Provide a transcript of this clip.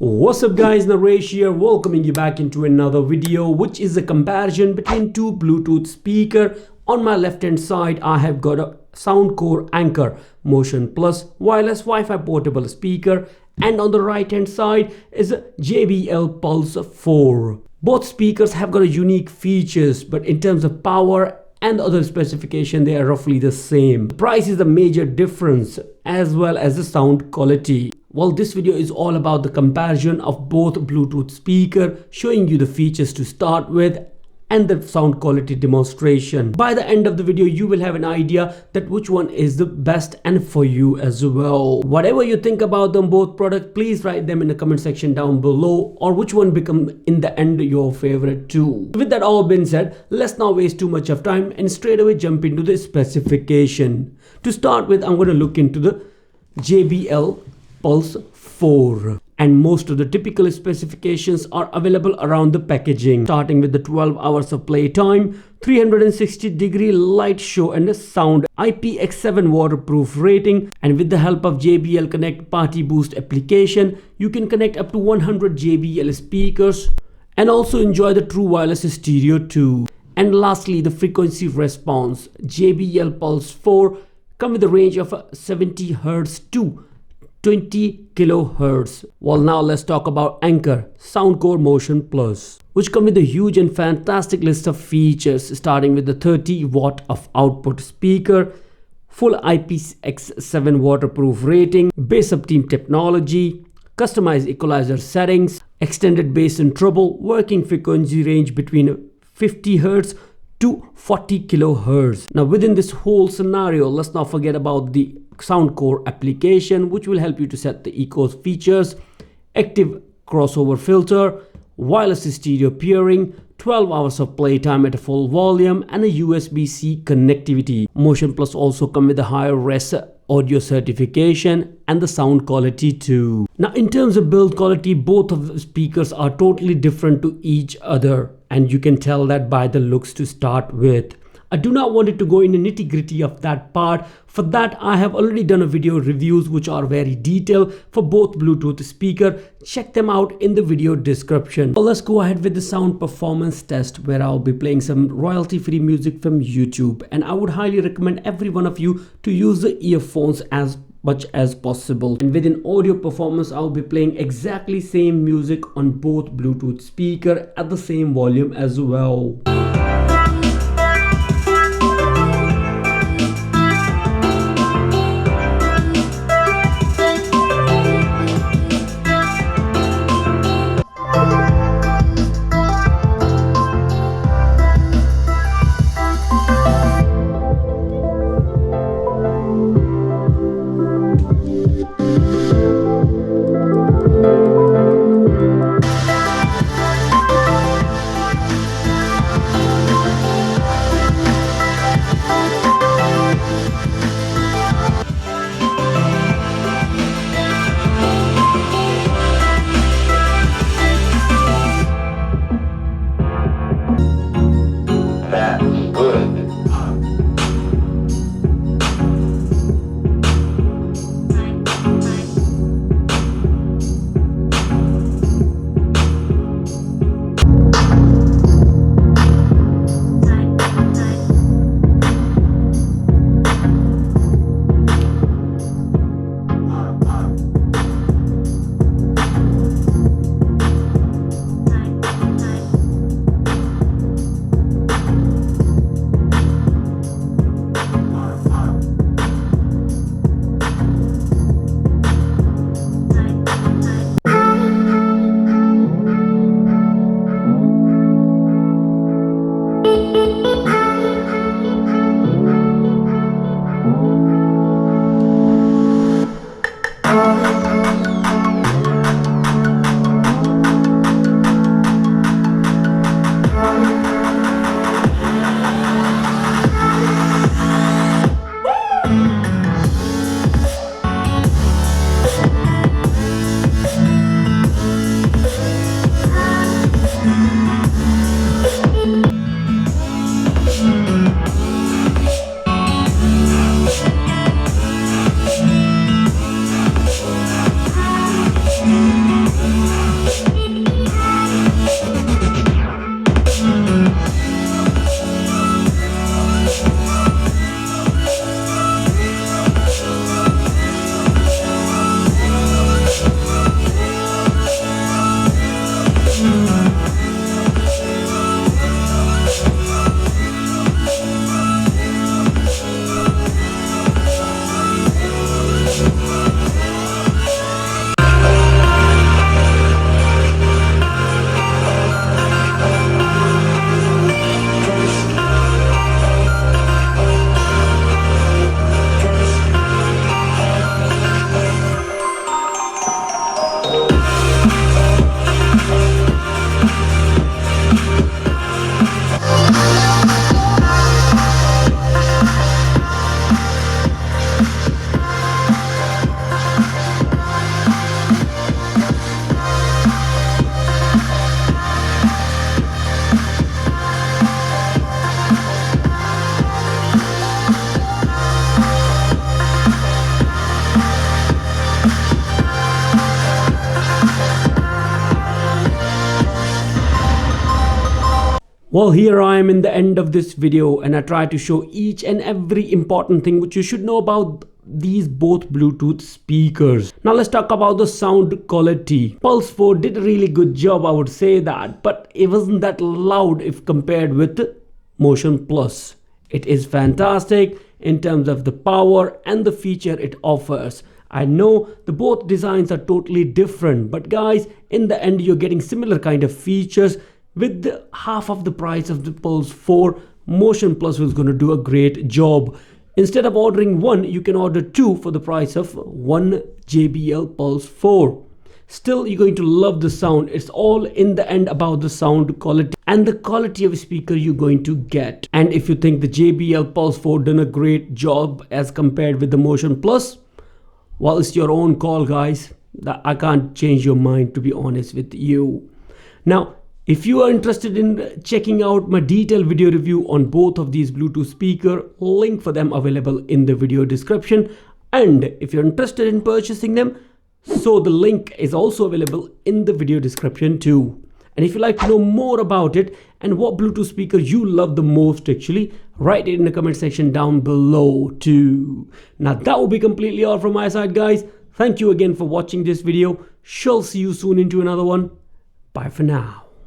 What's up guys, Naresh here, welcoming you back into another video, which is a comparison between two Bluetooth speaker. On my left hand side I have got a SoundCore Anker Motion Plus wireless Wi-Fi portable speaker, and on the right hand side is a JBL Pulse 4. Both speakers have got a unique features, but in terms of power and other specification they are roughly the same. The price is the major difference, as well as the sound quality. Well, this video is all about the comparison of both Bluetooth speaker, showing you the features to start with and the sound quality demonstration. By the end of the video you will have an idea that which one is the best and for you as well. Whatever you think about them both products, please write them in the comment section down below, or which one become in the end your favorite too. With that all being said, let's not waste too much of time and straight away jump into the specification. To start with, I'm going to look into the JBL Pulse 4, and most of the typical specifications are available around the packaging, starting with the 12 hours of playtime, 360-degree light show and a sound, IPX7 waterproof rating, and with the help of JBL Connect Party Boost application you can connect up to 100 JBL speakers and also enjoy the true wireless stereo too. And lastly, the frequency response. JBL Pulse 4 come with a range of 70 Hz to 20 kilohertz. Well, now let's talk about Anker SoundCore Motion Plus, which come with a huge and fantastic list of features, starting with the 30 watt of output speaker, full IPX7 waterproof rating, bass subteam technology, customized equalizer settings, extended bass and treble, working frequency range between 50 Hz to 40 kilohertz. Now within this whole scenario, let's not forget about the SoundCore application, which will help you to set the echoes features, active crossover filter, wireless stereo pairing, 12 hours of playtime at a full volume, and a USB-C connectivity. Motion Plus also come with a higher res audio certification and the sound quality too. Now in terms of build quality, both of the speakers are totally different to each other, and you can tell that by the looks to start with. I do not want it to go in the nitty-gritty of that part. For that I have already done a video reviews which are very detailed for both Bluetooth speaker. Check them out in the video description. Well, let's go ahead with the sound performance test, where I'll be playing some royalty-free music from YouTube, and I would highly recommend every one of you to use the earphones as much as possible. And within audio performance I'll be playing exactly same music on both Bluetooth speaker at the same volume as well. Well, here I am in the end of this video, and I try to show each and every important thing which you should know about these both Bluetooth speakers. Now let's talk about the sound quality. Pulse 4 did a really good job, I would say that, but it wasn't that loud if compared with Motion Plus. It is fantastic in terms of the power and the feature it offers. I know the both designs are totally different, but guys, in the end you're getting similar kind of features. With the half of the price of the Pulse 4, Motion Plus was going to do a great job. Instead of ordering one, you can order two for the price of one JBL Pulse 4. Still, you're going to love the sound. It's all in the end about the sound quality and the quality of speaker you're going to get. And if you think the JBL Pulse 4 done a great job as compared with the Motion Plus, well, it's your own call, guys. I can't change your mind, to be honest with you. Now, if you are interested in checking out my detailed video review on both of these Bluetooth speaker, link for them available in the video description. And if you're interested in purchasing them, so the link is also available in the video description too. And if you'd like to know more about it and what Bluetooth speaker you love the most, actually, write it in the comment section down below too. Now that will be completely all from my side, guys. Thank you again for watching this video. Shall see you soon into another one. Bye for now.